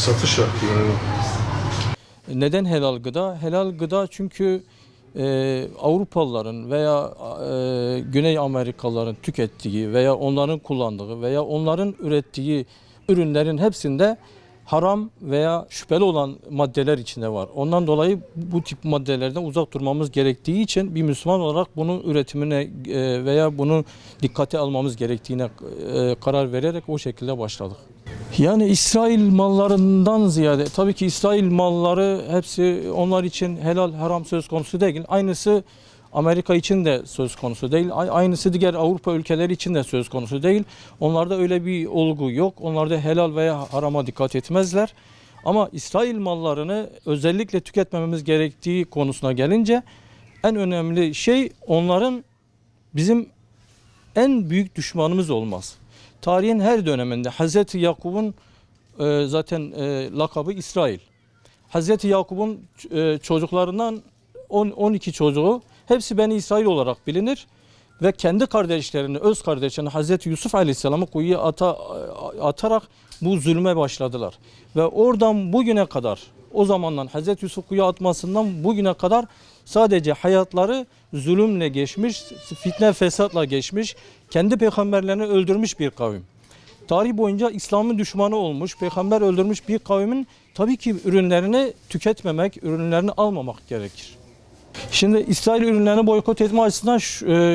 satış yaptı yani. Neden helal gıda? Helal gıda çünkü Avrupalıların veya Güney Amerikalıların tükettiği veya onların kullandığı veya onların ürettiği ürünlerin hepsinde haram veya şüpheli olan maddeler içinde var. Ondan dolayı bu tip maddelerden uzak durmamız gerektiği için bir Müslüman olarak bunun üretimine veya bunu dikkate almamız gerektiğine karar vererek o şekilde başladık. Yani İsrail mallarından ziyade tabii ki İsrail malları hepsi onlar için helal haram söz konusu değil. Aynısı Amerika için de söz konusu değil. Aynısı diğer Avrupa ülkeleri için de söz konusu değil. Onlarda öyle bir olgu yok. Onlarda helal veya harama dikkat etmezler. Ama İsrail mallarını özellikle tüketmememiz gerektiği konusuna gelince en önemli şey onların bizim en büyük düşmanımız olmaz. Tarihin her döneminde Hazreti Yakup'un zaten lakabı İsrail. Hazreti Yakup'un çocuklarından 12 çocuğu hepsi Beni İsrail olarak bilinir ve kendi kardeşlerini, öz kardeşlerini Hazreti Yusuf Aleyhisselam'ı kuyuya atarak bu zulme başladılar. Ve oradan bugüne kadar, o zamandan Hazreti Yusuf kuyuya atmasından bugüne kadar sadece hayatları zulümle geçmiş, fitne fesatla geçmiş, kendi peygamberlerini öldürmüş bir kavim. Tarih boyunca İslam'ın düşmanı olmuş, peygamber öldürmüş bir kavmin tabii ki ürünlerini tüketmemek, ürünlerini almamak gerekir. Şimdi İsrail ürünlerini boykot etme açısından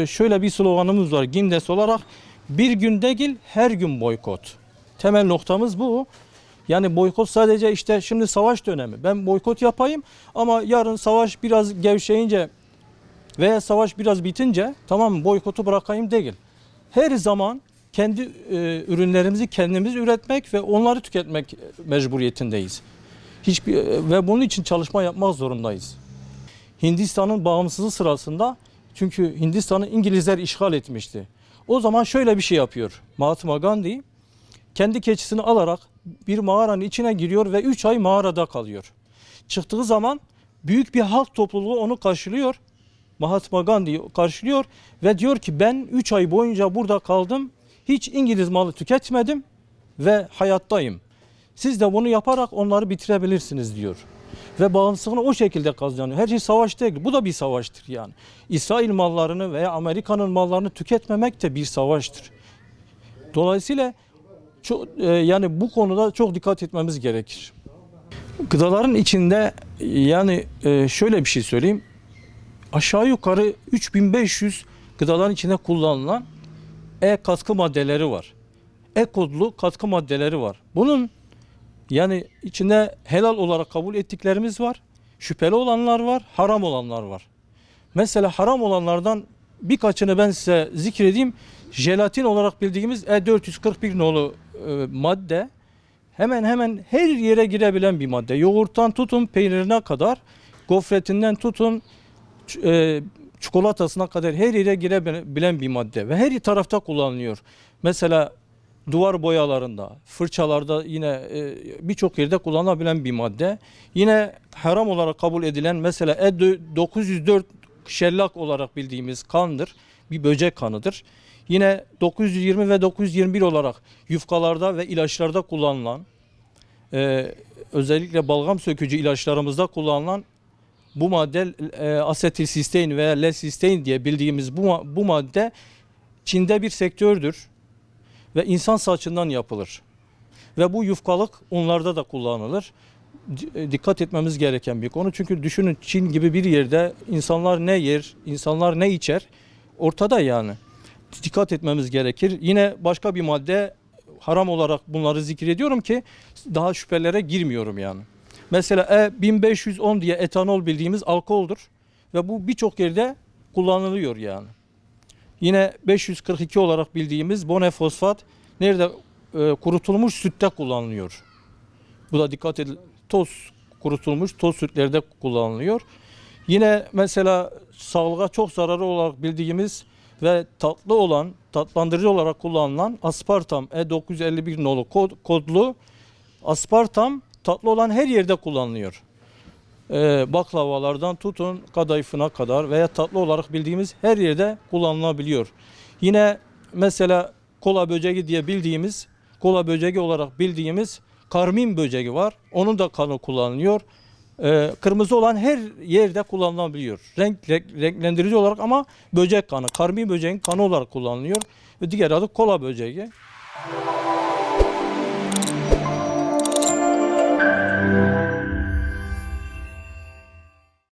şöyle bir sloganımız var. Gindes olarak bir gün değil her gün boykot. Temel noktamız bu. Yani boykot sadece işte şimdi savaş dönemi. Ben boykot yapayım ama yarın savaş biraz gevşeyince veya savaş biraz bitince tamam boykotu bırakayım değil. Her zaman kendi ürünlerimizi kendimiz üretmek ve onları tüketmek mecburiyetindeyiz. Ve bunun için çalışma yapmak zorundayız. Hindistan'ın bağımsızlığı sırasında çünkü Hindistan'ı İngilizler işgal etmişti. O zaman şöyle bir şey yapıyor Mahatma Gandhi. Kendi keçisini alarak bir mağaranın içine giriyor ve 3 ay mağarada kalıyor. Çıktığı zaman büyük bir halk topluluğu onu karşılıyor. Mahatma Gandhi karşılıyor ve diyor ki ben 3 ay boyunca burada kaldım. Hiç İngiliz malı tüketmedim ve hayattayım. Siz de bunu yaparak onları bitirebilirsiniz diyor. Ve bağımsızlığını o şekilde kazanıyor. Her şey savaş değil. Bu da bir savaştır yani. İsrail mallarını veya Amerika'nın mallarını tüketmemek de bir savaştır. Dolayısıyla yani bu konuda çok dikkat etmemiz gerekir. Gıdaların içinde yani şöyle bir şey söyleyeyim. Aşağı yukarı 3500 gıdaların içinde kullanılan katkı maddeleri var. Kodlu katkı maddeleri var. Bunun yani içinde helal olarak kabul ettiklerimiz var. Şüpheli olanlar var, haram olanlar var. Mesela haram olanlardan birkaçını ben size zikredeyim. Jelatin olarak bildiğimiz E441 nolu madde hemen her yere girebilen bir madde. Yoğurttan tutun peynirine kadar, gofretinden tutun çikolatasına kadar her yere girebilen bir madde ve her tarafta kullanılıyor. Mesela duvar boyalarında, fırçalarda yine birçok yerde kullanılabilen bir madde. Yine haram olarak kabul edilen mesela E904 şellak olarak bildiğimiz kandır. Bir böcek kanıdır. Yine 920 ve 921 olarak yufkalarda ve ilaçlarda kullanılan özellikle balgam sökücü ilaçlarımızda kullanılan bu madde asetilsistein veya lesistein diye bildiğimiz bu madde Çin'de bir sektördür ve insan saçından yapılır. Ve bu yufkalık unlarda da kullanılır. Dikkat etmemiz gereken bir konu. Çünkü düşünün Çin gibi bir yerde insanlar ne yer, insanlar ne içer ortada yani. Dikkat etmemiz gerekir. Yine başka bir madde haram olarak bunları zikrediyorum ki daha şüphelere girmiyorum yani. Mesela E1510 diye etanol bildiğimiz alkoldur ve bu birçok yerde kullanılıyor yani. Yine 542 olarak bildiğimiz bonefosfat nerede kurutulmuş sütte kullanılıyor. Bu da dikkat edin. Kurutulmuş toz sütlerde kullanılıyor. Yine mesela sağlığa çok zararlı olarak bildiğimiz ve tatlandırıcı olarak kullanılan aspartam E951 nolu kodlu aspartam tatlı olan her yerde kullanılıyor. Baklavalardan tutun kadayıfına kadar veya tatlı olarak bildiğimiz her yerde kullanılabiliyor. Yine mesela kola böceği diye bildiğimiz, kola böceği olarak bildiğimiz Karmin böceği var. Onun da kanı kullanılıyor. Kırmızı olan her yerde kullanılabiliyor. Renklendirici olarak ama böcek kanı, karmin böceğin kanı olarak kullanılıyor. Ve diğer adı kola böceği.